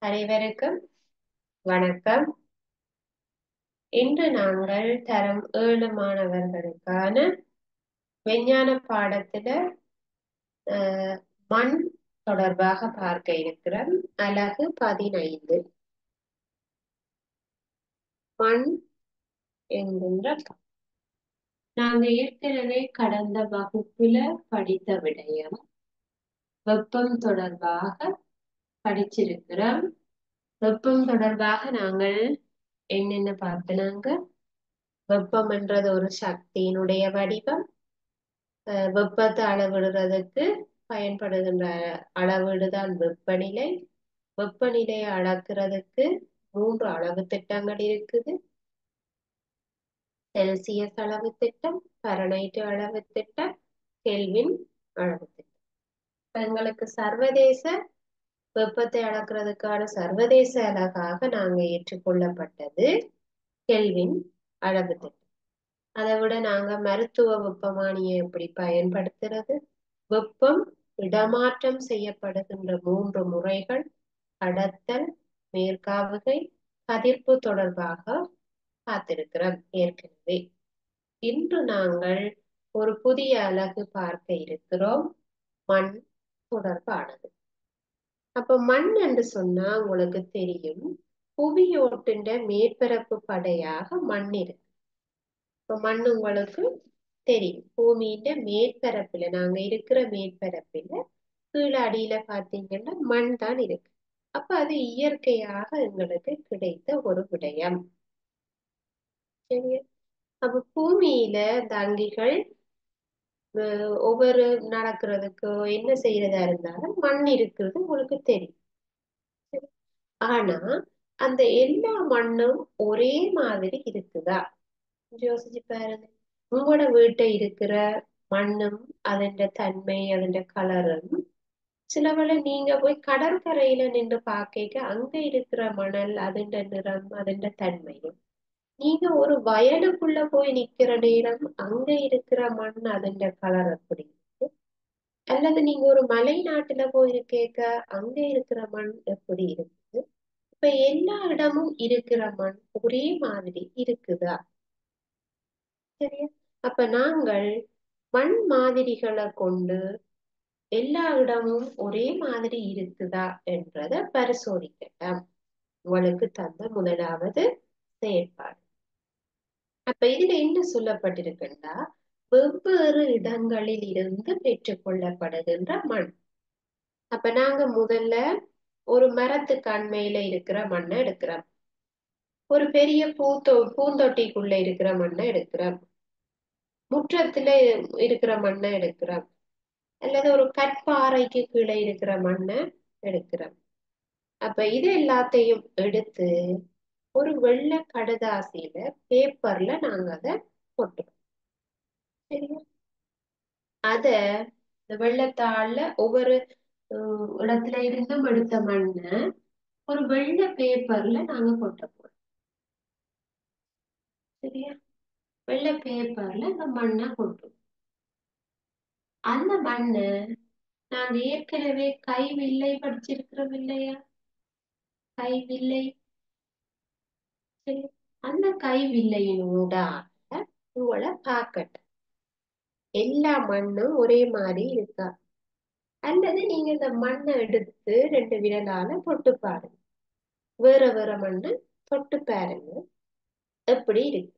அனைவருக்கும் வணக்கம். இன்று நாங்கள் தரம் 7 மாணவர்களுக்கான விஞ்ஞான பாடத்துல மண் தொடர்பாக பார்க்க இருக்கிறோம். அலகு 15 மண் என்கின்ற நாங்க ஏற்கனவே கடந்த வகுப்புல படித்த விடயம் வெப்பம் தொடர்பாக படிச்சிருக்கிறோம். வெப்பம் தொடர்பாக நாங்கள் என்னென்ன பார்த்தனாங்க, வெப்பம் என்றது ஒரு சக்தியினுடைய வடிவம். வெப்பத்தை அளவிடுறதுக்கு பயன்படுகின்ற அளவீடுதான் வெப்பநிலை. வெப்பநிலையை அளக்கிறதுக்கு 3 அளவு திட்டங்கள் இருக்குது. செல்சியஸ் அளவு திட்டம், ஃபாரன்ஹைட் அளவு திட்டம், கெல்வின் அளவு திட்டம். எங்களுக்கு சர்வதேச வெப்பத்தை அளக்கிறதுக்கான சர்வதேச அலகாக நாங்க ஏற்றுக்கொள்ளப்பட்டது கெல்வின் அளவு திட்டம். அதை விட நாங்க மருத்துவ வெப்பமானியை எப்படி பயன்படுத்துறது, வெப்பம் இடமாற்றம் செய்யப்படுகின்ற 3 முறைகள், கடத்தல், மேற்காவுகை, கதிர்ப்பு தொடர்பாக பார்த்திருக்கிறோம் ஏற்கனவே. இன்று நாங்கள் ஒரு புதிய அலகு பார்க்க இருக்கிறோம், மண் தொடர்பானது. அப்ப மண் என்று சொன்னா உங்களுக்கு தெரியும், புவியோட்டின் மேற்பரப்பு படையாக மண் இருக்கு. இப்ப மண் உங்களுக்கு தெரியும், பூமியின் மேற்பரப்புல நாங்க இருக்கிற மேற்பரப்புல கீழே அடியில பாத்தீங்கன்னா மண் தான் இருக்கு. அப்ப அது இயற்கையாக எங்களுக்கு கிடைத்த ஒரு விடயம். சரியா? அப்ப பூமியில தங்கிகள் ஒவ்வொரு நடக்கிறதுக்கு என்ன செய்யறதா இருந்தாலும் மண் இருக்கிறது உங்களுக்கு தெரியும். ஆனா அந்த எல்லா மண்ணும் ஒரே மாதிரி இருக்குதா? யோசிச்சு பாருங்க. உங்களோட வீட்டை இருக்கிற மண்ணும் அதன் தன்மை அதன் கலரும் சிலவேளை நீங்க போய் கடற்கரையில நின்று பார்க்க அங்க இருக்கிற மணல் அதன் நிறம் அதன் தன்மையும், நீங்க ஒரு வயலுக்குள்ள போய் நிக்கிற நேரம் அங்க இருக்கிற மண் அதன் கலர் எப்படி இருக்கு, அல்லது நீங்க ஒரு மலை நாட்டுல போயிருக்க அங்க இருக்கிற மண் எப்படி இருக்கு. இப்ப எல்லா இடமும் இருக்கிற மண் ஒரே மாதிரி இருக்குதா? சரியா? அப்ப நாங்கள் மண் மாதிரிகளை கொண்டு எல்லா இடமும் ஒரே மாதிரி இருக்குதா என்றதை பரிசோதிக்கலாம். உங்களுக்கு தந்த முதலாவது செயற்பாடு. அப்ப இதுல என்ன சொல்லப்பட்டிருக்குன்னா, வெவ்வேறு இடங்களில் இருந்து பெற்றுக்கொள்ளப்படுகின்ற மண். அப்ப நாங்க முதல்ல ஒரு மரத்துக்கு அண்மையில இருக்கிற மண்ணை எடுக்கிறோம், ஒரு பெரிய பூந்தொட்டிக்குள்ள இருக்கிற மண்ணை எடுக்கிறோம், முற்றத்துல இருக்கிற மண்ணை எடுக்கிறோம், அல்லது ஒரு கற்பாறைக்கு கீழே இருக்கிற மண்ணை எடுக்கிறோம். அப்ப இது எல்லாத்தையும் எடுத்து ஒரு வெள்ளை கடுதாசியில பேப்பர்ல நாங்க அதை போட்டுறோம். சரியா? அத இந்த வெள்ளத்தாள்ல ஒவ்வொரு இடத்துல இருந்தும் எடுத்த மண்ணை ஒரு வெள்ளை பேப்பர்ல நாங்க கொட்ட போறோம். சரியா? வெள்ளை பேப்பர்ல அந்த மண்ணை கொட்டுவோம். அந்த மண்ணு நாங்க ஏற்கனவே கைவில்லை படிச்சிருக்கிறோம் இல்லையா? கைவில்லை. சரி, அந்த கைவில்லையினூடாக உங்களை பார்க்கட்டும் எல்லா மண்ணும் ஒரே மாதிரி இருக்கா, அல்லது நீங்க இந்த மண்ணை எடுத்து 2 விரலால தொட்டு பாருங்க, வேற வேற மண்ணு தொட்டு பாருங்க எப்படி இருக்கு.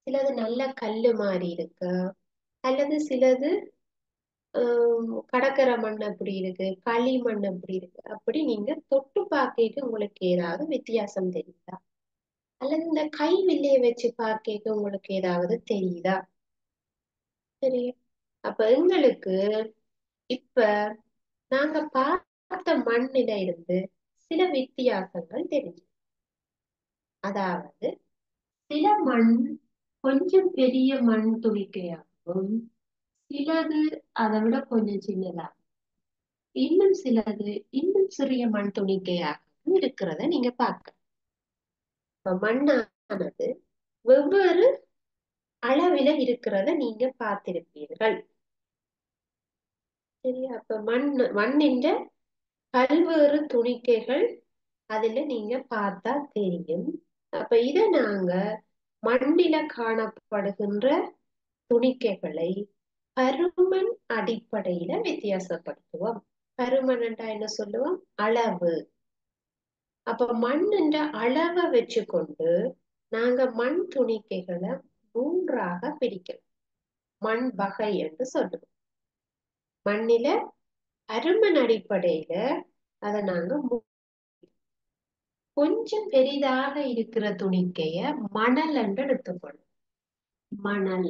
சிலது நல்ல கல்லு மாதிரி இருக்கு, அல்லது சிலது கடற்கரை மண் அப்படி இருக்கு, களிமண் அப்படி இருக்கு. அப்படி நீங்க தொட்டு பார்க்க உங்களுக்கு ஏதாவது வித்தியாசம் தெரியுதா, அல்லது இந்த கை வில்லைய வச்சு பார்க்க உங்களுக்கு ஏதாவது தெரியுதா? சரி, அப்ப எங்களுக்கு இப்ப நாங்க பார்த்த மண்ணில இருந்து சில வித்தியாசங்கள் தெரிஞ்சு. அதாவது சில மண் கொஞ்சம் பெரிய மண் துணிக்கையாகவும், சிலது அதை விட கொஞ்சம் சின்னதா, இன்னும் சிலது இன்னும் சிறிய மண் துணிக்கையாகவும் இருக்கிறத நீங்க பார்க்க. இப்ப மண்ணானது வெவ்வேறு அளவில இருக்கிறத நீங்க பார்த்திருப்பீர்கள். சரியா? அப்ப மண்ணின் பல்வேறு துணிக்கைகள் அதுல நீங்க பார்த்தா தெரியும். அப்ப இத நாங்க மண்ணில காணப்படுகின்ற துணிக்கைகளை பருமன் அடிப்படையில வித்தியாசப்படுத்துவோம். பருமன் என்றா என்ன சொல்லுவோம்? அளவு. அப்ப மண் என்ற அளவை வச்சுக்கொண்டு நாங்க மண் துணிக்கைகளை மூன்றாக பிரிக்கிறோம். மண் வகை என்று சொல்லுவோம். மண்ணில பருமன் அடிப்படையில அதை நாங்க கொஞ்சம் பெரிதாக இருக்கிற துணிக்கைய மணல் என்று எடுத்துக்கொள்ளும். மணல்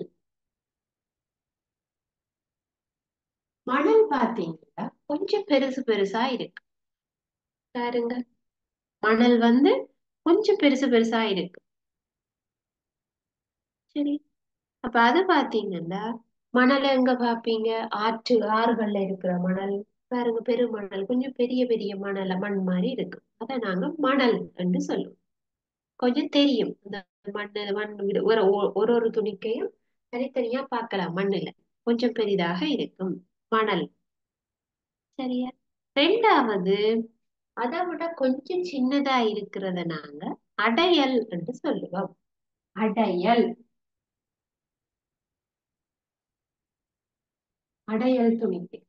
மணல் பாத்தீங்கன்னா கொஞ்சம் பெருசு பெருசா இருக்கு பாருங்க. மணல் கொஞ்சம் பெருசு பெருசா இருக்கு. சரி, அப்ப அது பாத்தீங்கன்னா மணலை எங்க பாப்பீங்க? ஆறுகள்ல இருக்கிற மணல் பாருங்க. பெருமணல் கொஞ்சம் பெரிய பெரிய மண் மாதிரி இருக்கு. அதை நாங்க மணல் என்று சொல்லுவோம். கொஞ்சம் தெரியும் இந்த மண் ஒரு ஒரு துணிக்கையும் தனித்தனியா பார்க்கலாம். மண்ணுல கொஞ்சம் பெரிதாக இருக்கும் மணல். சரியா? ரெண்டாவது, அதை விட கொஞ்சம் சின்னதா இருக்கிறத நாங்க அடையல் என்று சொல்லுவோம். அடையல் அடையல் துணிக்கை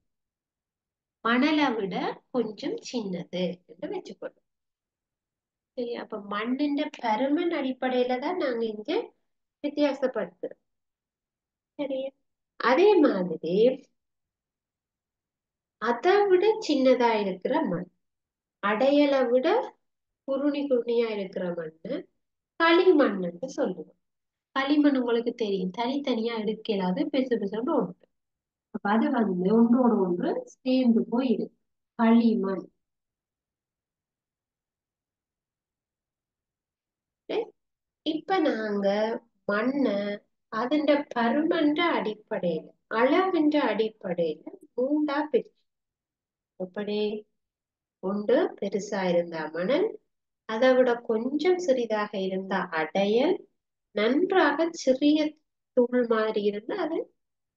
மணலை விட கொஞ்சம் சின்னது என்று வச்சுக்கணும். சரி, அப்ப மண்ணின் பருமன் அடிப்படையில தான் நாங்க இங்க வித்தியாசப்படுத்துறோம். சரியா? அதே மாதிரி அதை விட சின்னதா இருக்கிற மண், அடையலை விட குருணியா இருக்கிற மண்ணு களிமண்ணுன்னு சொல்லுவோம். களிமண் உங்களுக்கு தெரியும், தனித்தனியா எடுக்கலாது, பெசு பெசுன்னு ஒன்று. அப்ப அது ஒன்றோடு ஒன்று சேர்ந்து போயிருக்கு. களிமண். இப்ப நாங்க மண்ணை அதன் பருமன்ற அடிப்படையில, அளவின்ற அடிப்படையில மூண்டா பிரிச்சு. எப்படி? ஒன்று பெருசா இருந்தா மணல், அதை விட கொஞ்சம் சிறிதாக இருந்தா அடையல், நன்றாக சிறிய தூள் மாதிரி இருந்தா அது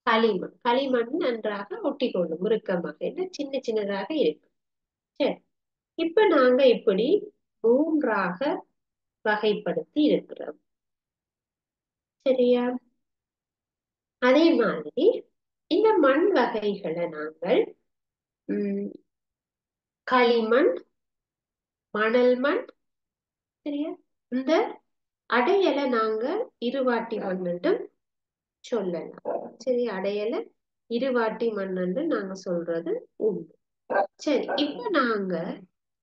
களிமண். களிமண் நன்றாக ஒட்டி கொள்ளும், முறுக்கமாக இல்லை, சின்ன சின்னதாக இருக்கும். சரி, இப்ப நாங்க இப்படி மூன்றாக வகைப்படுத்தி இருக்கிறோம். சரியா? அதே மாதிரி இந்த மண் வகைகளை நாங்கள் களிமண், மணல் மண், சரியா, இந்த அடையலை நாங்க இருவாட்டி மண்ணுன்னு சொல்லலாம். சரி, அடையலை இருவாட்டி மண்ணுன்னு நாங்க சொல்றது உண்டு. சரி, இப்ப நாங்க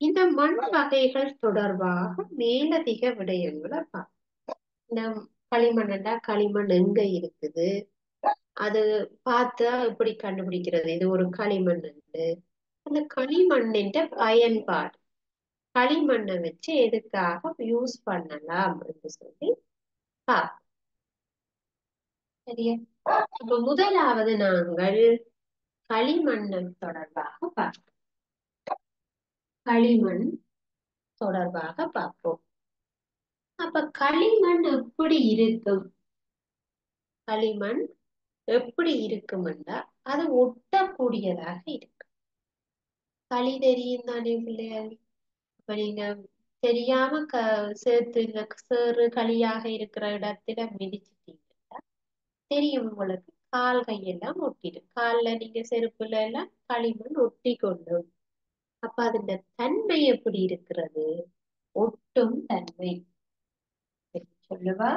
இந்த மண் வகைகள் தொடர்பாக மேலதிக விடயங்களை பார்ப்போம். இந்த களிமண்ணா களிமண் எங்க இருக்குது, அது பார்த்தா எப்படி கண்டுபிடிக்கிறது இது ஒரு களிமண்? அந்த களிமண்ணின் பயன்பாடு, களிமண்ணை வச்சு எதுக்காக யூஸ் பண்ணலாம் என்று சொல்லி பார்ப்போம். சரியா? அப்ப முதலாவது நாங்கள் களிமண் தொடர்பாக பார்ப்போம். களிமண் தொடர்பாக பார்ப்போம். அப்ப களிமண் எப்படி இருக்கும்? களிமண் எப்படி இருக்கும்னா அது ஒட்டக்கூடியதாக இருக்கு. களி தெரியும் தானே பிள்ளைகள்? இப்ப நீங்க தெரியாம சேர்த்து சேறு களியாக இருக்கிற இடத்துல மிதிச்சிட்டீங்கன்னா தெரியும் உங்களுக்கு, கால் கையெல்லாம் ஒட்டிடும். கால்ல நீங்க செருப்புல எல்லாம் களிமண் ஒட்டி கொண்டும். அப்ப அதோட தன்மை எப்படி இருக்கிறது? ஒட்டும் தன்மை. சொல்லுவா,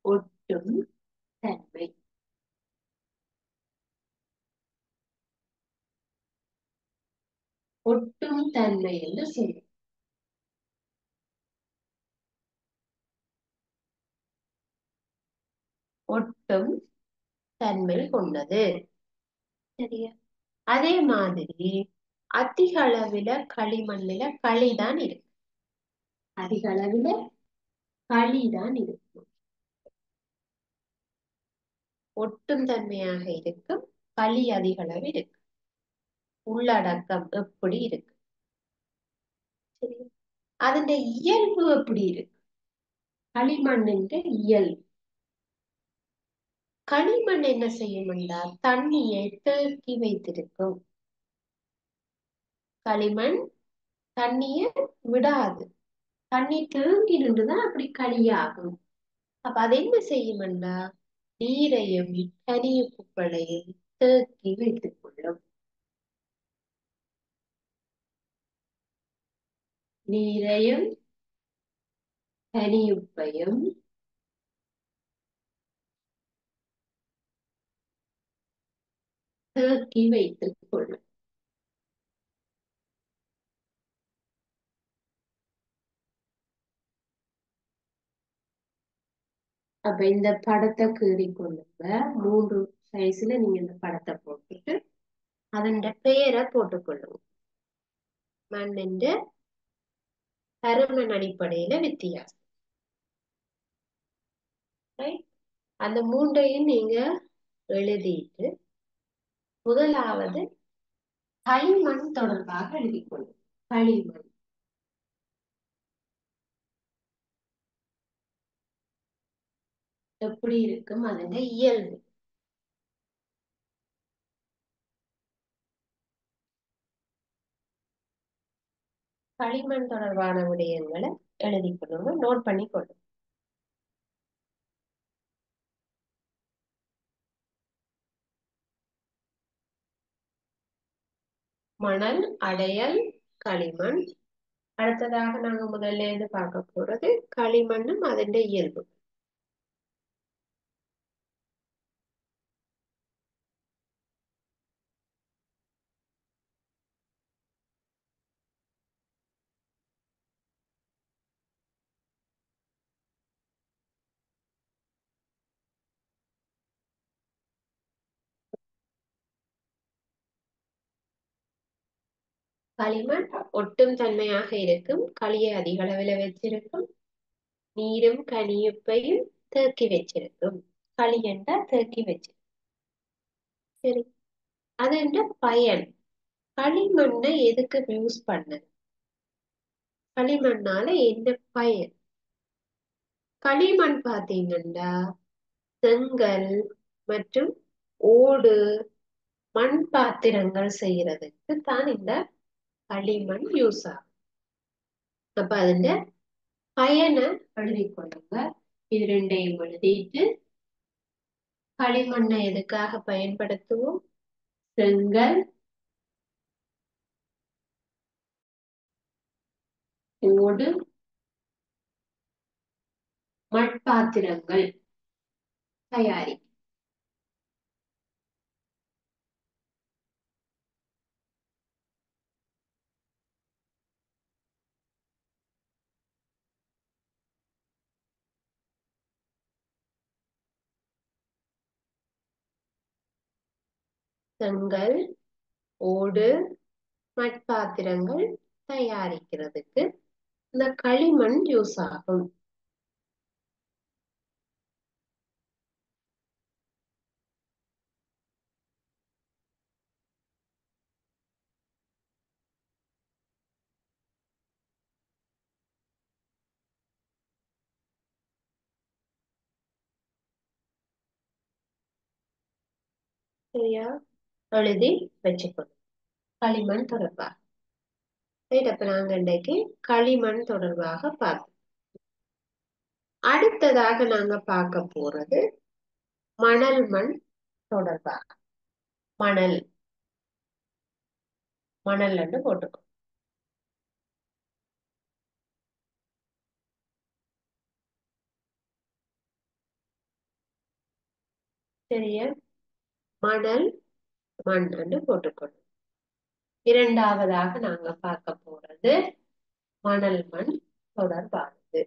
ஒட்டும் தன்மை. ஒட்டும் தன்மை என்று சொல்லும். ஒட்டும் தன்மை கொண்டது. சரியா? அதே மாதிரி அதிக அளவுல களிமண்ணுல களிதான் இருக்கு. அதிக அளவுல களிதான் இருக்கும். ஒட்டும் தன்மையாக இருக்கும். களி அதிக அளவு இருக்கு. உள்ளடக்கம் எப்படி இருக்கு? சரியா? அதன் இயல்பு எப்படி இருக்கு? களிமண்ணின் இயல்பு, களிமண் என்ன செய்யும் என்றால் தண்ணியை தேக்கி வைத்திருக்கும். களிமண் தண்ணிய விடாது. தண்ணி தேங்கி நின்றுதான் அப்படி களியாகும். அப்ப அது என்ன செய்யும்டா, நீரையும் கனியுப்புகளையும் தேக்கி வைத்துக் கொள்ளும். நீரையும் கனியுப்பையும் தேக்கி வைத்துக் கொள்ளும். அப்ப இந்த படத்தை கீறி கொள்ளுங்க. 3 சைஸ்ல நீங்க இந்த படத்தை போட்டுட்டு அதன் பெயரை போட்டுக்கொள்ளுங்க. மண்ணின் பருமன் அடிப்படையில வித்தியாசம். Right? அந்த 3ஐயும் நீங்க எழுதிட்டு முதலாவது களிமண் தொடர்பாக எழுதிக்கொள்ளும். களிமண் எப்படி இருக்கும், அதன் இயல்பு. களிமண் தொடர்பான விடயங்களை எழுதிக்கொள்ளுங்க, நோட் பண்ணி கொள்ளுங்க. மணல், அடையல், களிமண். அடுத்ததாக நாங்க முதல்ல இருந்து பார்க்க போறது களிமண்ணும் அதன் இயல்பு. களிமண் ஒட்டும் தன்மையாக இருக்கும், களியை அதிக அளவில் வச்சிருக்கும், நீரும் கனியுப்பையும் தேக்கி வச்சிருக்கும். களி என்றா தேக்கி வச்சிருக்கும். சரி, அது என்ற பயன். களிமண்ணை எதுக்கு யூஸ் பண்ண, களிமண்ணால என்ன பயன்? களிமண் பாத்தீங்கன்னா செங்கல் மற்றும் ஓடு, மண் பாத்திரங்கள் செய்யறதுக்கு தான் இந்த களிமண் யூஸ் ஆகும். அப்ப அதுல பயனை எழுதி கொள்ளுங்க. இது ரெண்டையும் எழுதிட்டு களிமண்ணை எதுக்காக பயன்படுத்துவோம்? செங்கல், ஓடு, மட்பாத்திரங்கள் தயாரி. செங்கல், ஓடு, மட்பாத்திரங்கள் தயாரிக்கிறதுக்கு இந்த களிமண் யூஸ் ஆகும். சரியா, எழுதி வச்சுக்கணும். களிமண் தொடர்பாக. அப்ப நாங்க இன்றைக்கு களிமண் தொடர்பாக பார்த்தோம். அடுத்ததாக நாங்க பார்க்க போறது மணல் மண் தொடர்பாக. மணல், மணல் போட்டுக்கோ. சரியா, மணல் மண் போட்டுக்கணும். இரண்டாவதாக நாங்க பார்க்க போறது மணல் மண் தொடர்பானது.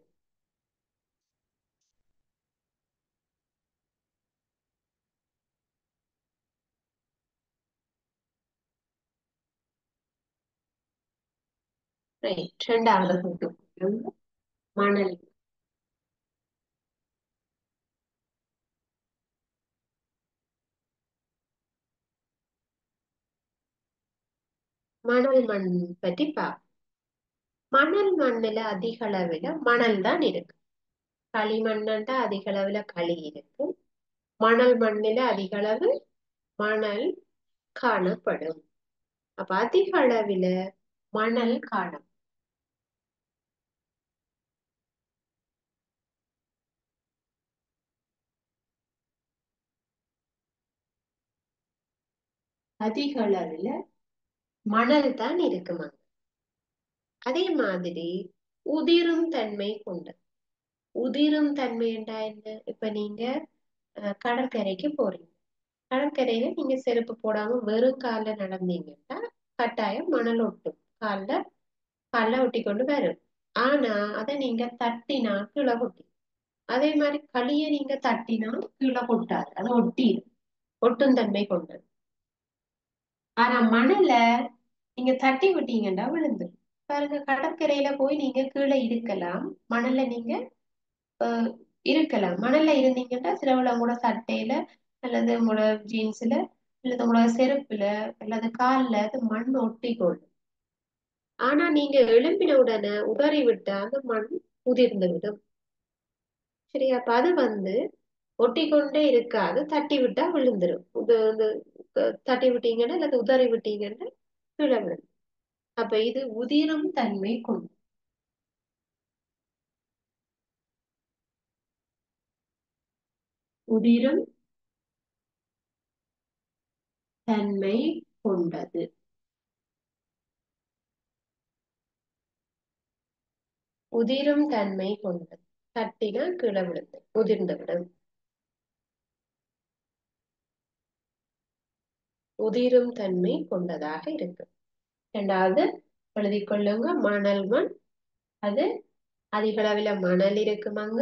இரண்டாவது போட்டுக்கணும் மணல். மணல் மண் பற்றி பார்ப்போம். மணல் மண்ணுல அதிக அளவுல மணல் தான் இருக்கு. களிமண்ணா அதிக அளவுல களி இருக்கு. மணல் மண்ணில அதிக அளவு மணல் காணப்படும். அப்ப அதிக அளவுல மணல் காணப்படும். அதிக அளவுல மணல் தான் இருக்குமா. அதே மாதிரி உதிரும் தன்மை கொண்டது. உதிரும் தன்மை என்றா என்ன? இப்ப நீங்க கடற்கரைக்கு போறீங்க. கடற்கரையில நீங்க செருப்பு போடாம வெறும் கால்ல நடந்தீங்கன்னா கட்டாயம் மணல் ஒட்டும். கால்ல ஒட்டி கொண்டு வரும். ஆனா அதை நீங்க தட்டினா கீழே கொட்டி. அதே மாதிரி களிய நீங்க தட்டினா கீழே கொட்டாது, அது ஒட்டிடும். ஒட்டும் தன்மை கொண்டது. ஆனா மணல நீங்க தட்டி விட்டீங்கன்னா விழுந்துடும். பாருங்க, கடற்கரையில போய் நீங்க கீழே இருக்கலாம், மணல்ல நீங்க அஹ், இருக்கலாம். மணல்ல இருந்தீங்கன்னா சிலவுல உங்களோட சட்டையில அல்லது உங்களோட ஜீன்ஸ்ல அல்லது உங்களோட செருப்புல அல்லது கால்ல அது மண் ஒட்டி கொள்ளும். ஆனா நீங்க எழும்பின உடனே உதறி விட்டா அந்த மண் உதிர்ந்து விடும். சரி, அப்ப அது ஒட்டி கொண்டே இருக்காது, தட்டி விட்டா விழுந்துரும். தட்டி விட்டீங்கன்னா அல்லது உதறி விட்டீங்கன்னா கீழே விழும். அப்ப இது உதிரும் தன்மை கொண்டது. உதிரும் தன்மை கொண்டது. உதிரும் தன்மை கொண்டது. தட்டினா கீழே விழுந்து உதிர்ந்து விடும். உதிரும் தன்மை கொண்டதாக இருக்கு. இரண்டாவது எழுதிக் கொள்ளுங்க. மணல் மண், அது அதிக அளவில் மணல் இருக்கும், அங்க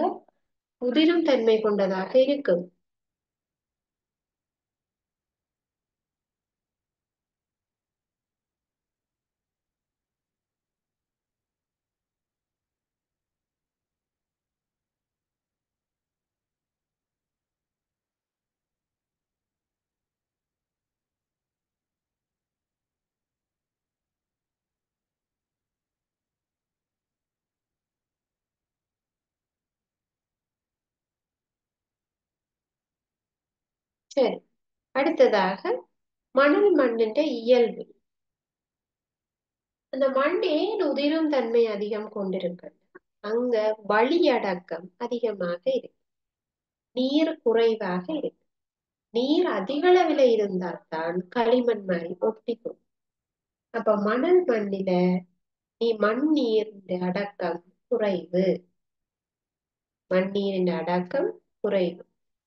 உதிரும் தன்மை கொண்டதாக இருக்கும். சரி, அடுத்ததாக மணல் மண்ணின் இயல்பு. அந்த மண் ஏன் உதிரும் தன்மை அதிகம் கொண்டிருக்கு? அங்க வளியடக்கம் அதிகமாக இருக்கு, நீர் குறைவாக இருக்கு. நீர் அதிக அளவில் இருந்தால்தான் களிமண் மாதிரி ஒட்டிக்கும். அப்ப மணல் மண்ணில மண் நீரின் அடக்கம் குறைவு. மண்ணீரின் அடக்கம் குறைவு.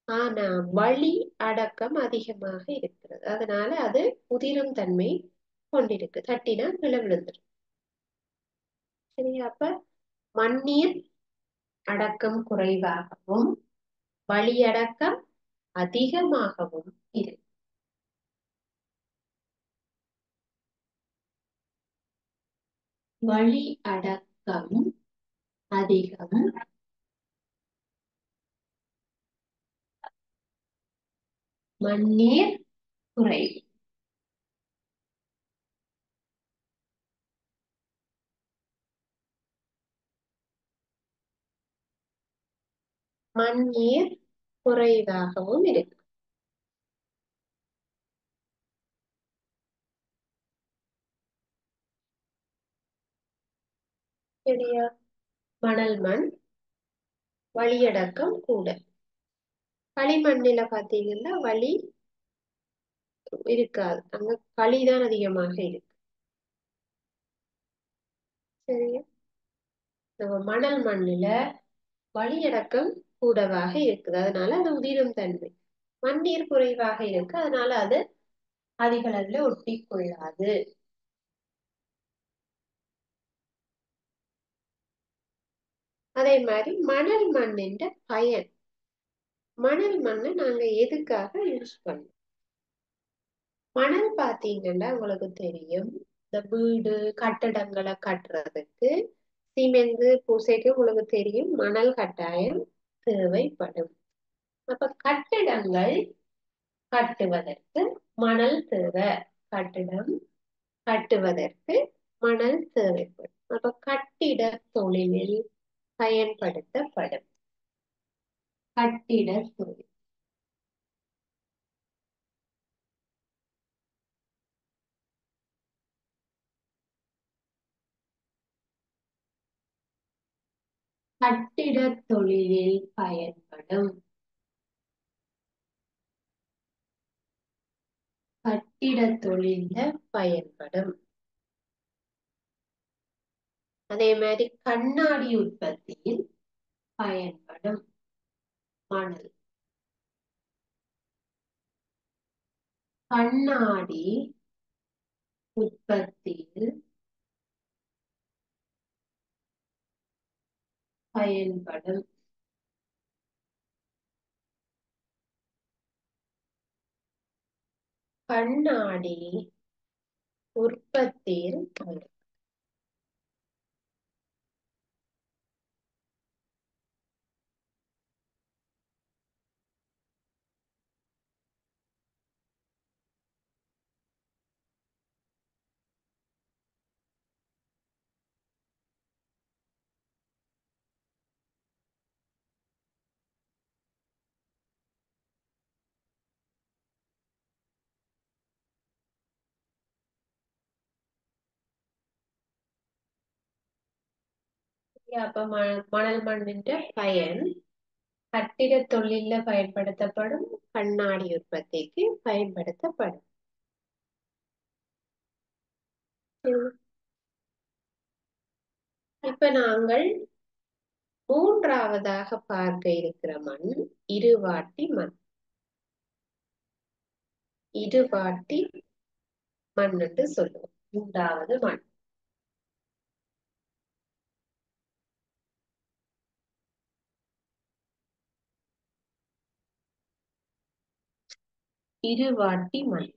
ஆனா வளி அடக்கம் அதிகமாக இருக்கிறது, அதனால அது உதிரும் தன்மை கொண்டிருக்கு. தட்டினா கீழே விழுந்துடும். சரியா? அப்ப மண்ணீர் அடக்கம் குறைவாகவும் வழியடக்கம் அதிகமாகவும் இருக்கு. வழி அடக்கம் அதிகம், மண்ணீர் குறைவு. மண்ணீர் குறைவாகவும் இருக்கு. சரியா? மணல் மண் வழியடக்கம் கூட. களிமண்ணில பாத்தீங்கன்னா வலி இருக்காது, அங்க களிதான் அதிகமாக இருக்கு. சரியா? நம்ம மணல் மண்ணுல வழியடக்கம் கூடவாக இருக்குது, அதனால அது உதிரும் தன்மை. மண்ணீர் குறைவாக இருக்கு, அதனால அது அதிக அளவுல ஒட்டி கொள்ளாது. அதே மாதிரி மணல் மண்ணின் பயன். மணல் மண்ணை நாங்க எதுக்காக யூஸ் பண்ணோம்? மணல் பாத்தீங்கன்னா உங்களுக்கு தெரியும், இந்த வீடு கட்டடங்களை கட்டுறதுக்கு சிமெண்ட் பூசைக்கு உங்களுக்கு தெரியும் மணல் கட்டாயம் தேவைப்படும். அப்ப கட்டிடங்கள் கட்டுவதற்கு மணல் தேவை. கட்டிடம் கட்டுவதற்கு மணல் தேவைப்படும். அப்ப கட்டிட தொழிலில் பயன்படுத்தப்படும். கட்டிட தொழில். கட்டிடத் தொழிலில் பயன்படும். கட்டிடத் தொழில்ல பயன்படும். அதே மாதிரி கண்ணாடி உற்பத்தியில் பயன்படும் மணல். கண்ணாடி உற்பத்தியில் பயன்படும். கண்ணாடி உற்பத்தியில் பயன்படும். அப்ப மணல் மண்ணின் பயன் கட்டிட தொழில்ல பயன்படுத்தப்படும். கண்ணாடி உற்பத்திக்கு பயன்படுத்தப்படும். இப்ப நாங்கள் மூன்றாவதாக பார்க்க இருக்கிற மண் இருவாட்டி மண். இருவாட்டி மண் என்று சொல்லுவோம். மூன்றாவது மண் இருவாட்டி மண்.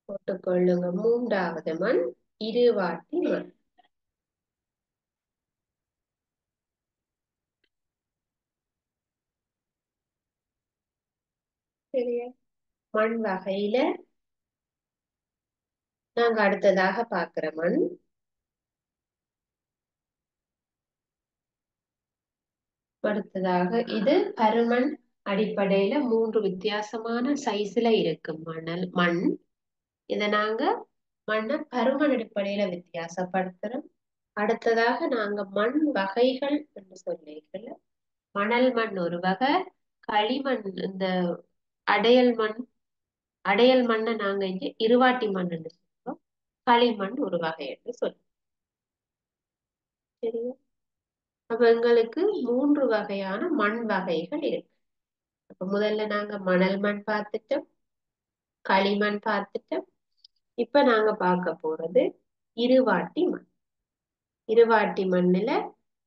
போட்டுக்கொள்ளுங்க. மூன்றாவது மண் இருவாட்டி மண். சரியா? மண் வகையில நாங்க அடுத்ததாக பார்க்கிற மண் அடுத்ததாக இது பருமன் அடிப்படையில 3 வித்தியாசமான சைஸ்ல இருக்கு மண். இத நாங்க மண்ணை பருமன் அடிப்படையில வித்தியாசப்படுத்துறோம். அடுத்ததாக நாங்க மண் வகைகள் என்று சொல்லிக்கல. மணல் மண் ஒரு வகை, களிமண் இந்த அடையல் மண். அடையல் மண்ணை நாங்க இங்க இருவாட்டி மண் என்று சொல்றோம். களிமண் ஒரு வகை என்று சொல்றோம். சரியா? அப்ப எங்களுக்கு 3 வகையான மண் வகைகள் இருக்கு. அப்ப முதல்ல நாங்க மணல் மண் பார்த்துட்டோம், களிமண் பார்த்துட்டோம். இப்ப நாங்க பார்க்க போறது இருவாட்டி மண். இருவாட்டி மண்ணுல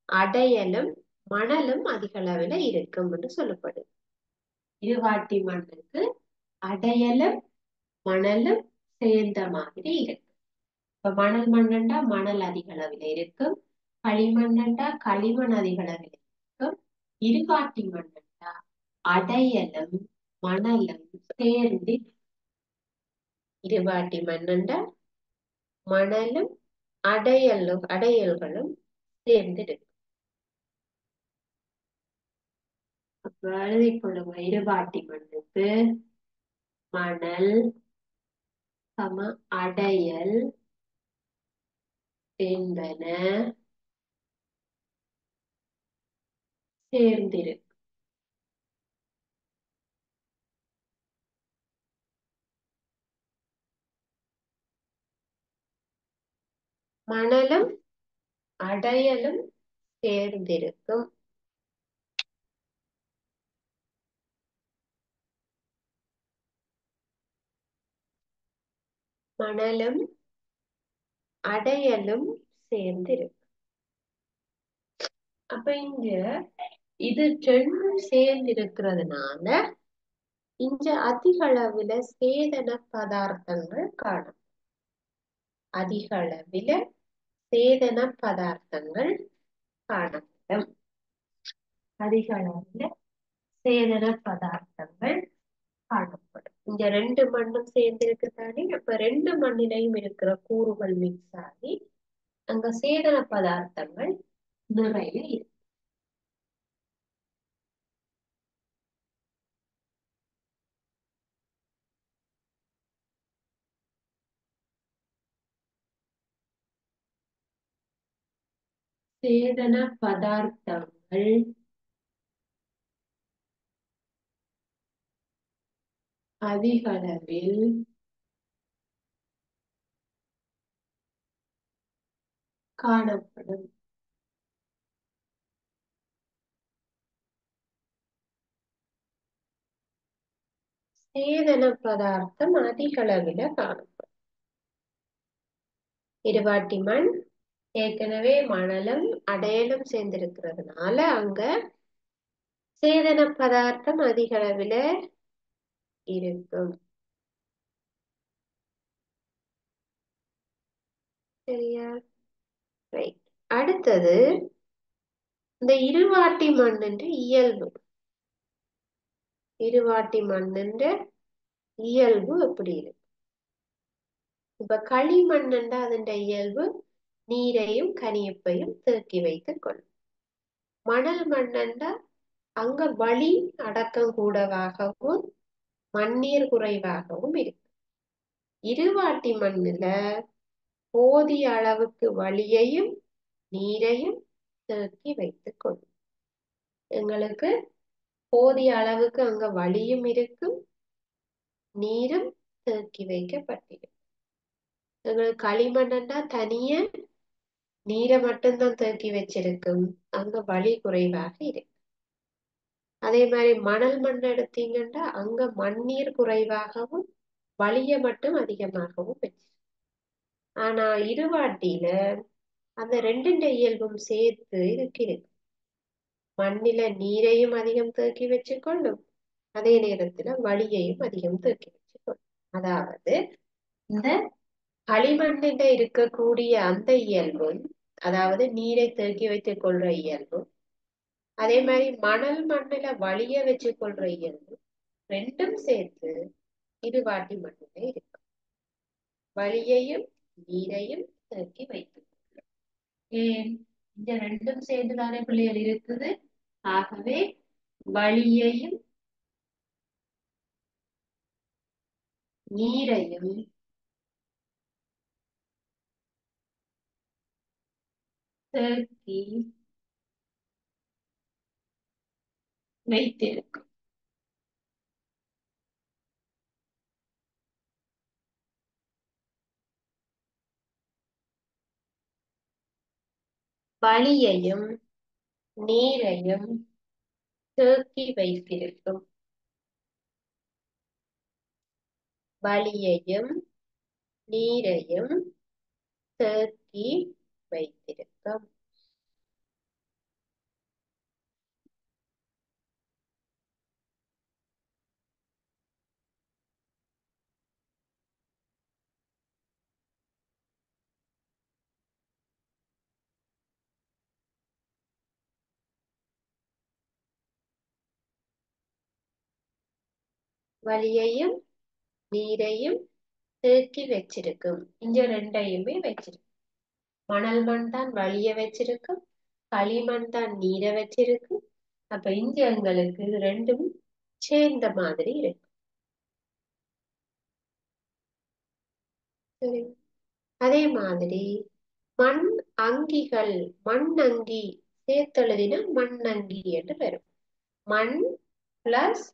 அடையலும் மணலும் அதிக அளவுல இருக்கும் என்று சொல்லப்படுது. இருவாட்டி மண்ணுக்கு அடையலும் மணலும் சேர்ந்த மாதிரி இருக்கு. இப்ப மணல் மண்ணண்டா மணல் அதிக அளவுல இருக்கும், களிமண்ணண்டா களிமண் அதிக அளவுல இருக்கும். இருவாட்டி மண்ணண்டா அடையலும் மணலும் சேர்ந்து. இருவாட்டி மண்ணண்டா மணலும் அடையல்களும் சேர்ந்திருக்கு. அப்ப எழுதிக் கொள்ளுங்க. இருவாட்டி மண்ணுக்கு மணல் அடையல் என்பன சேர்ந்திருக்கு. மணலும் அடையலும் சேர்ந்திருக்கும். மணலும் அடையலும் சேர்ந்திருக்கு. அப்ப இங்க இது ரெண்டும் சேர்ந்து இருக்கிறதுனால இங்க அதிக அளவுல சேதன பதார்த்தங்கள் காணும். அதிக அளவுல சேதன பதார்த்தங்கள் காணப்படும். அதிக அளவுல சேதன பதார்த்தங்கள் காணப்படும். இங்க 2 மண்ணும் சேர்ந்து இருக்குதானே. அப்ப 2 மண்ணிலையும் இருக்கிற கூறுகள் மிக்ஸ் ஆகி அங்க சேதன பதார்த்தங்கள் நிறைய இருக்கு. சேதன பதார்த்தங்கள் அதிகளவில் காணப்படும். சேதன பதார்த்தம் அதிகளவில காணப்படும். இருவாட்டி மண் ஏற்கனவே மணலும் அடையலும் சேர்ந்திருக்கிறதுனால அங்க சேதன பதார்த்தம் அதிகளவில இருக்கும். சரியா? ரைட். அடுத்தது இந்த இருவாட்டி மண்ணுன்ற இயல்பு. இருவாட்டி மண்ணுன்ற இயல்பு எப்படி இருக்கு? இப்ப களிமண்ணுண்டா அதன் இயல்பு நீரையும் கனியப்பையும் தேக்கி வைத்துக் கொள்ளும். மணல் மண்ணண்டா அங்க வளி அடக்கம் கூடவாகவும் மண்ணீர் குறைவாகவும் இருக்கு. இருவாட்டி மண்ணுல போதிய அளவுக்கு வளியையும் நீரையும் தேக்கி வைத்துக் கொள்ளும். எங்களுக்கு போதிய அளவுக்கு அங்க வளியும் இருக்கும், நீரும் தேக்கி வைக்கப்பட்டிருக்கும். எங்களுக்கு களிமண்ணா தனிய நீரை மட்டும்தான் தேக்கி வச்சிருக்கும், அங்க வளி குறைவாக இருக்கு. அதே மாதிரி மணல் மண் எடுத்தீங்கன்னா அங்க மண்ணீர் குறைவாகவும் வளிய மட்டும் அதிகமாகவும் வச்சு. ஆனா இருவாட்டியில அந்த ரெண்டு இயல்பும் சேர்த்து இருக்கு. மண்ணில நீரையும் அதிகம் தேக்கி வச்சுக்கொள்ளும், அதே நேரத்துல வளியையும் அதிகம் தேக்கி வச்சுக்கொள்ளும். அதாவது இந்த களிமண்ணில இருக்கக்கூடிய அந்த இயல்பும், அதாவது நீரை தேக்கி வைத்துக் கொள்ற இயல்பும், அதே மாதிரி மணல் மண்ணுல வளிய வச்சு கொள்ற இயல்பும் ரெண்டும் சேர்த்து இருவாட்டி மண்ணில இருக்கு. வளியையும் நீரையும் தேக்கி வைத்துக் கொள்ளும். ஏன் இந்த ரெண்டும் சேர்ந்துதானே பிள்ளைகள் இருக்குது. ஆகவே வளியையும் நீரையும் தேக்கி வைத்திருக்கும். வளியையும் நீரையும் தேக்கி வைத்திருக்கும். வளியையும் நீரையும் தேக்கி வைத்திருக்கும். வளியையும் நீரையும் தேக்கி வச்சிருக்கும். இங்க ரெண்டையுமே வச்சிருக்கும். மணல் மண் தான் வளிய வச்சிருக்கும், களிமண் தான் நீரை வச்சிருக்கும். அப்ப இங்க எங்களுக்கு ரெண்டும் சேர்ந்த மாதிரி இருக்கு. சரி. அதே மாதிரி மண் அங்கிகள், மண் அங்கி சேர்த்தெழுதினா மண்ணங்கி என்று வரும். மண் பிளஸ்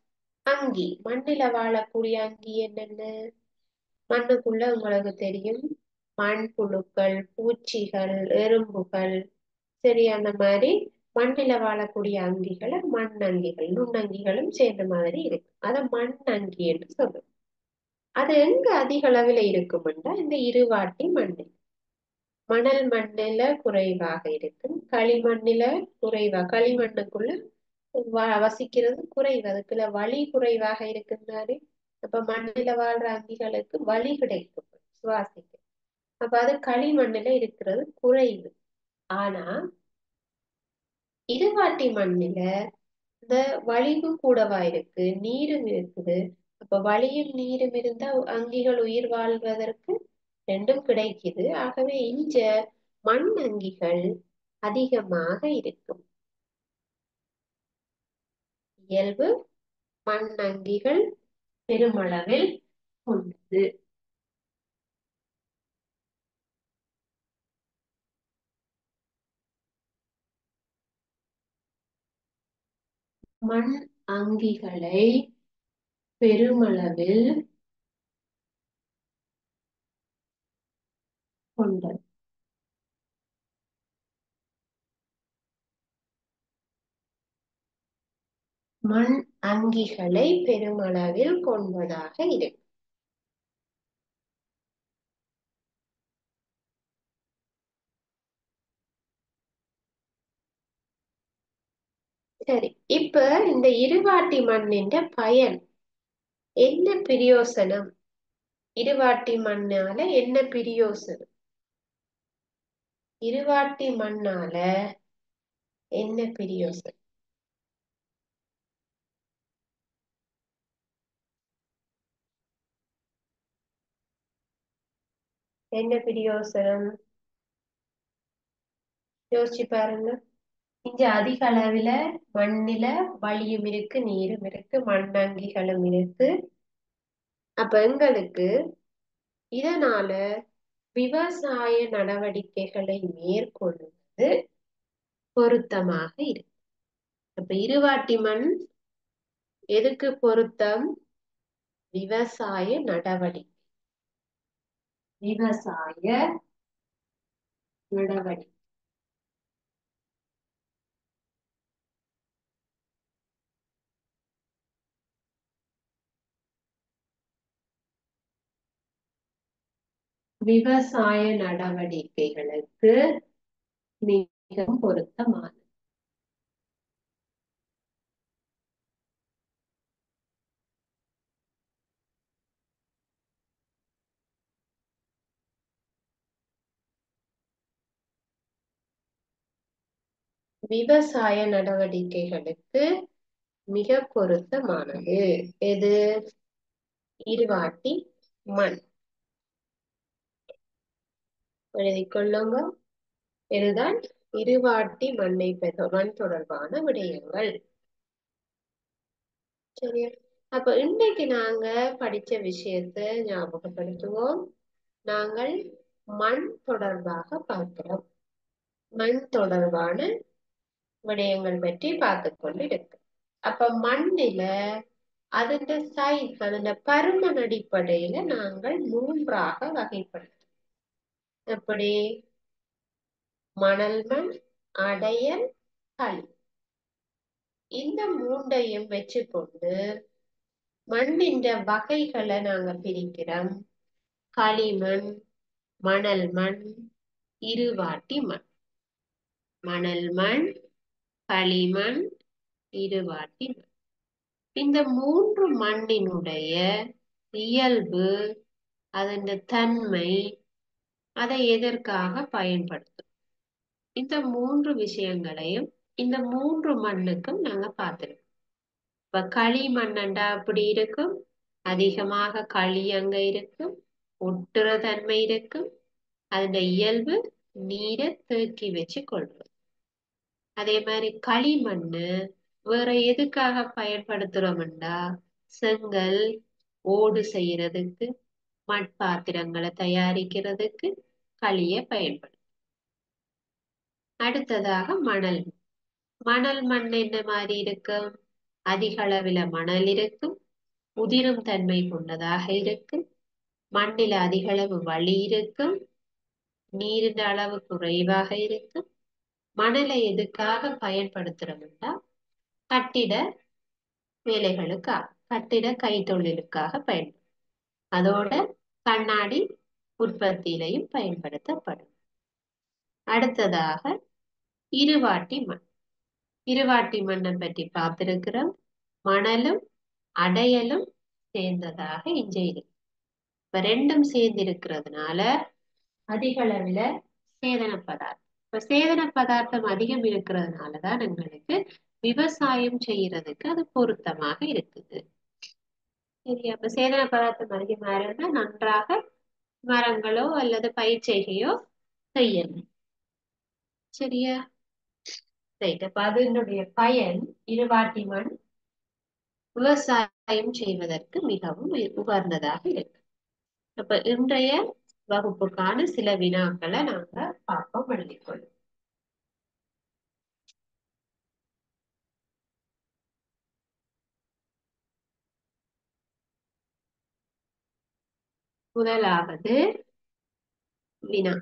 அங்கி, மண்ணில வாழக்கூடிய அங்கி என்னென்ன? மண்ணுக்குள்ள உங்களுக்கு தெரியும், மண்புழுக்கள், பூச்சிகள், எறும்புகள், சரி, அந்த மாதிரி மண்ணில வாழக்கூடிய அங்கிகளை மண்ணங்கிகள், நுண்ணங்கிகளும் சேர்ந்த மாதிரி இருக்கு. அத மண்ணங்கி என்று சொல்லுவோம். அது எங்க அதிக அளவில் இருக்கும்னா இந்த இருவாட்டி மண்ணில். மணல் மண்ணில குறைவாக இருக்கும், களிமண்ணில குறைவா, களிமண்ணுக்குள்ள வசிக்கிறது குறைவு, அதுக்குள்ள வலி குறைவாக இருக்குன்னாரு. அப்ப மண்ணில வாழ்ற அங்கிகளுக்கு வலி கிடைக்கும் சுவாசிக்க. அப்ப அது களிமண்ணில இருக்கிறது குறைவு. ஆனா இருவாட்டி மண்ணில இந்த வலிவு கூடவா இருக்கு, நீரும் இருக்குது. அப்ப வலியும் நீரும் இருந்தா அங்கிகள் உயிர் வாழ்வதற்கு ரெண்டும் கிடைக்குது. ஆகவே இங்க மண் அங்கிகள் அதிகமாக இருக்கும். இயல்பு மண் அங்கிகள் பெருமளவில் உள்ளது. மண் அங்கிகளை பெருமளவில் கொண்டது. மண் அங்கிகளை பெருமளவில் கொண்டதாக இருக்கு. சரி, இப்ப இந்த இருவாட்டி மண்ணின் பயன் என்ன பிரயோசனம்? இருவாட்டி மண்ணால என்ன பிரயோசனம்? இருவாட்டி மண்ணால என்ன பிரயோசனம்? என்ன பிரயோசனம்? யோசிச்சு பாருங்க. இங்க அதிக அளவுல மண்ணில வளியும் இருக்கு, நீரும் இருக்கு, மண்ணங்கிகளும் இருக்கு. அப்ப எங்களுக்கு இதனால விவசாய நடவடிக்கைகளை மேற்கொள்வது பொருத்தமாக இருக்கு. அப்ப இருவாட்டி மண் எதுக்கு பொருத்தம்? விவசாய நடவடிக்கை. விவசாய நடவடிக்கை. விவசாய நடவடிக்கைகளுக்கு மிகவும் பொருத்தமானது. விவசாய நடவடிக்கைகளுக்கு மிக பொருத்தமானது எது? இருவாட்டி மண். எழுதிக் கொள்ளுங்க. இதுதான் இருவாட்டி மண் தொடர்பான விடயங்கள். சரியா? அப்ப இன்னைக்கு நாங்க படிச்ச விஷயத்தை ஞாபகப்படுத்துவோம். நாங்கள் மண் தொடர்பாக பார்க்கிறோம். மண் தொடர்பான விடயங்கள் பற்றி பார்த்து கொண்டு இருக்கு. அப்ப மண்ணில அதோட சைஸ், அதோட பருமன் அடிப்படையில நாங்கள் 3ஆக வகைப்படுத்தோம். எப்படி? மணல் மண், அடையல், களி. இந்த 3ஐயும் வச்சுக்கொண்டு மண்ணின் வகைகளை நாங்க பிரிக்கிறோம். களிமண், மணல் மண், இருவாட்டி மண். மணல் மண், களிமண், இருவாட்டி மண். இந்த 3 மண்ணினுடைய இயல்பு, அதன் தன்மை, அதை எதற்காக பயன்படுத்தும்? இந்த 3 விஷயங்களையும் இந்த 3 மண்ணுக்கும் நாங்க பார்த்துருக்கோம். இப்ப களிமண்ணண்டா அப்படி இருக்கும், அதிகமாக களி அங்க இருக்கும், ஒட்டுற தன்மை இருக்கும், அதோட இயல்பு நீரை தேக்கி வச்சு கொள்றது. அதே மாதிரி களிமண்ணு வேற எதுக்காக பயன்படுத்துறோம்டா, செங்கல், ஓடு செய்யறதுக்கு, மட்பாத்திரங்களை தயாரிக்கிறதுக்கு களிய பயன்படுத்தும். அடுத்ததாக மணல். மணல் மண் என்ன மாதிரி இருக்கும்? அதிக அளவில் மணல் இருக்கும், உதிரும் தன்மை கொண்டதாக இருக்கும், மண்ணில் அதிக அளவு வளி இருக்கும், நீரின் அளவு குறைவாக இருக்கும். மணலை எதுக்காக பயன்படுத்துறோம்னா, கட்டிட வேலைகளுக்காக, கட்டிட கைத்தொழிலுக்காக பயன்படும். அதோட கண்ணாடி உற்பத்தியிலையும் பயன்படுத்தப்படும். அடுத்ததாக இருவாட்டி மண். இருவாட்டி மண்ணை பற்றி பார்த்திருக்கிறோம். மணலும் அடையலும் சேர்ந்ததாக இங்க இருக்கு. இப்ப ரெண்டும் சேர்ந்து இருக்கிறதுனால அதிக அளவுல சேதன பதார்த்தம். இப்ப சேதன பதார்த்தம் அதிகம் இருக்கிறதுனாலதான் எங்களுக்கு விவசாயம் செய்யறதுக்கு அது பொருத்தமாக இருக்குது. சரி, அப்ப சேதன பதார்த்தம் அதிகமா இருந்தா நன்றாக மரங்களோ அல்லது பயிர் செய்கையோ செய்யணும். சரியா? ரைட். அப்ப அதனுடைய பயன், இருவாட்டி மண் விவசாயம் செய்வதற்கு மிகவும் உகந்ததாக இருக்கு. அப்ப இன்றைய வகுப்புக்கான சில வினாக்களை நாங்க பார்ப்போம், எழுதிக்கொள்ளும். முதலாவது வினா.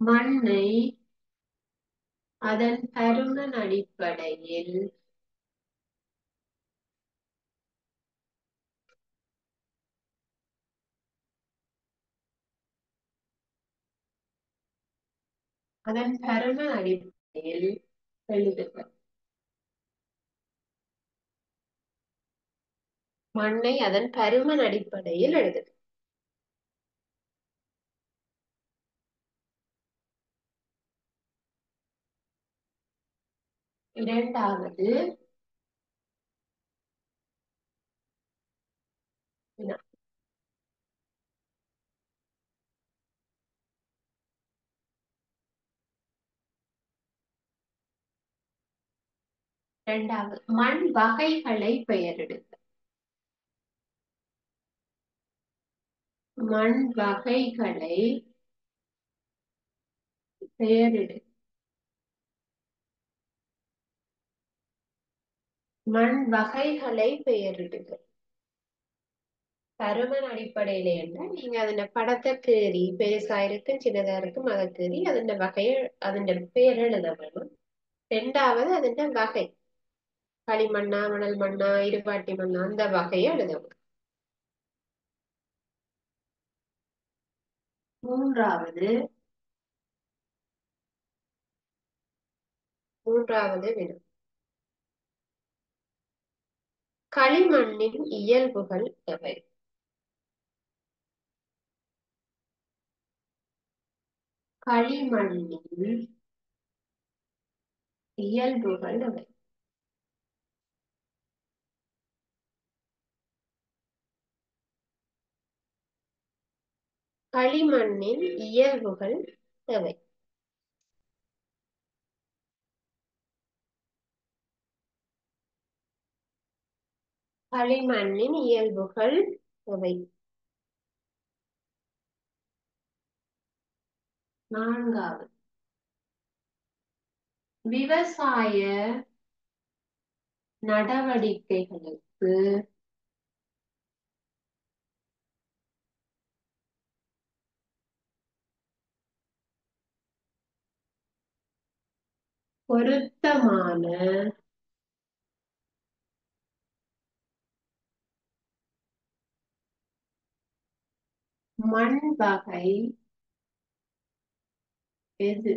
மண்ணை அதன் பருமன் அடிப்படையில் அதன் பருமன் அடிப்படையில் எழுதுக. மண்ணை அதன் பருமன் அடிப்படையில் எழுதுக. இரண்டாவது வினா. இரண்டாவது மண் வகைகளை பெயரிடுக. மண் வகைகளை பெயரிடு. மண் வகைகளை பெயரிடுக. பருமன் அடிப்படையில என்ன நீங்க அதன் படத்தை கீறி பெருசா இருக்கும் சின்னதா இருக்கும் அதை கீறி அதன் வகையை அதன் பெயர் எழுத வேணும். ரெண்டாவது அதன் வகை களிமண்ணா மணல் மண்ணா இருபாட்டி மண்ணா அந்த வகையை எழுத வேணும். மூன்றாவது வினா. களிமண்ணின் இயல்புகள் எவை? களிமண்ணின் இயல்புகள் எவை? களிமண்ணின் இயல்புகள் எவை? களிமண்ணின் இயல்புகள் எவை? நான்காவது விவசாய நடவடிக்கைகளுக்கு பொருத்தமான மண் வகை எது?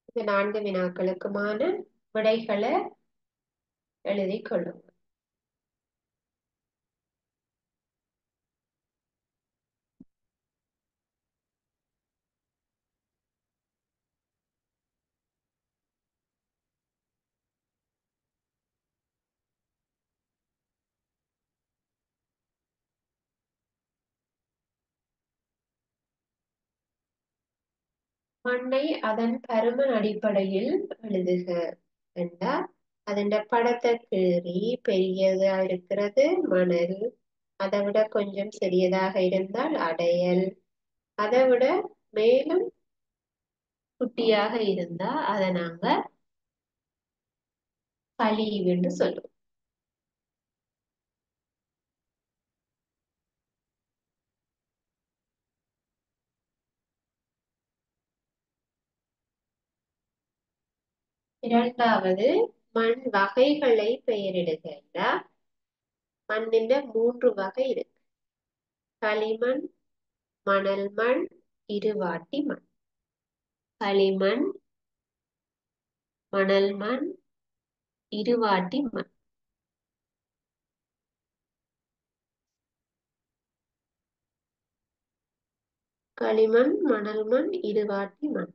இந்த 4 வினாக்களுக்குமான விடைகளை எழுதிக் கொள்ளுங்க. மண்ணை அதன் பருமன் அடிப்படையில் எழுதுக என்றால் அதன் படத்தை கீறி பெரியதா இருக்கிறது மணல், அதை விட கொஞ்சம் சிறியதாக இருந்தால் அடையல், அதை விட மேலும் குட்டியாக இருந்தா அதை நாங்க கழிவு என்று சொல்லுவோம். இரண்டாவது மண் வகைகளை பெயரிடுக என்றால் மண்ணின் 3 வகை இருக்கு. களிமண், மணல் மண், இருவாட்டி மண். களிமண், மணல் மண், இருவாட்டி மண். களிமண், மணல் மண், இருவாட்டி மண்.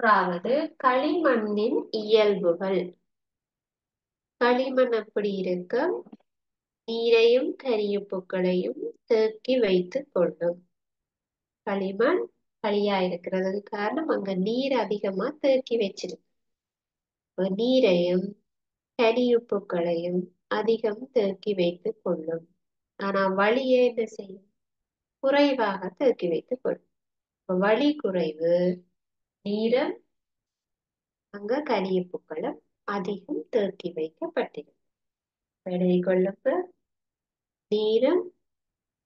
அதாவது களிமண்ணின் இயல்புகள். களிமண் எப்படி இருக்கும்? நீரையும் கரியுப்புக்களையும் தேக்கி வைத்துக் கொள்ளும். களிமண் களியா இருக்கிறதுக்கு காரணம் அங்க நீர் அதிகமா தேக்கி வச்சிருக்கு. இப்ப நீரையும் கரியுப்புக்களையும் அதிகம் தேக்கி வைத்துக் கொள்ளும். ஆனா வளியை என்ன செய்யும்? குறைவாக தேக்கி வைத்துக் கொள்ளும். இப்ப வளி குறைவு, நீரம் அங்க கரியுப்புக்களும் அதிகம் தேக்கி வைக்கப்பட்டிருக்கு. எழுதிக் கொள்ளுங்க. நீரும்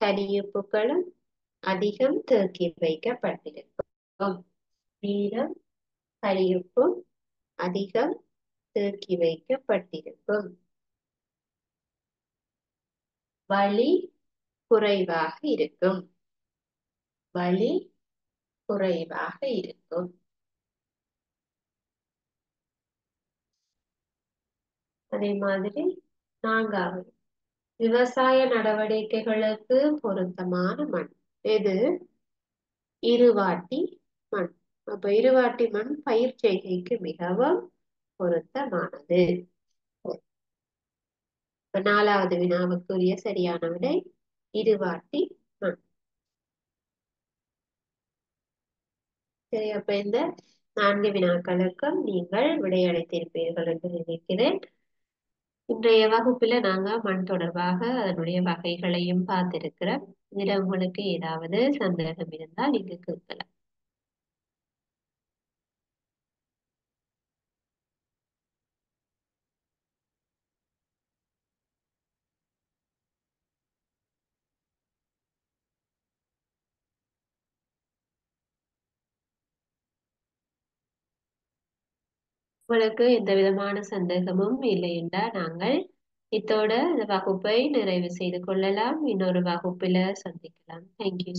கரியுப்புக்களும் அதிகம் தேக்கி வைக்கப்பட்டிருக்கும். நீரும் கரியுப்பும் அதிகம் தேக்கி வைக்கப்பட்டிருக்கும். வளி குறைவாக இருக்கும். வளி குறைவாக இருக்கும். அதே மாதிரி 4வது விவசாய நடவடிக்கைகளுக்கு பொருத்தமான மண் எது? இருவாட்டி மண். அப்ப இருவாட்டி மண் பயிர் செய்கைக்கு மிகவும் பொருத்தமானது. இப்ப 4வது வினாவுக்குரிய சரியான விடை இருவாட்டி மண். சரி, அப்ப இந்த 4 வினாக்களுக்கும் நீங்கள் விடையளித்திருப்பீர்கள் என்று நினைக்கிறேன். இன்றைய வகுப்புல நாங்க மண் தொடர்பாக அதனுடைய வகைகளையும் பார்த்திருக்கிறோம். இதுல உங்களுக்கு ஏதாவது சந்தேகம் இருந்தால் நீங்க கேட்கலாம். உங்களுக்கு எந்த விதமான சந்தேகமும் இல்லை என்றால் நாங்கள் இத்தோட இந்த வகுப்பை நிறைவு செய்து கொள்ளலாம். இன்னொரு வகுப்பில சந்திக்கலாம். தேங்க்யூ.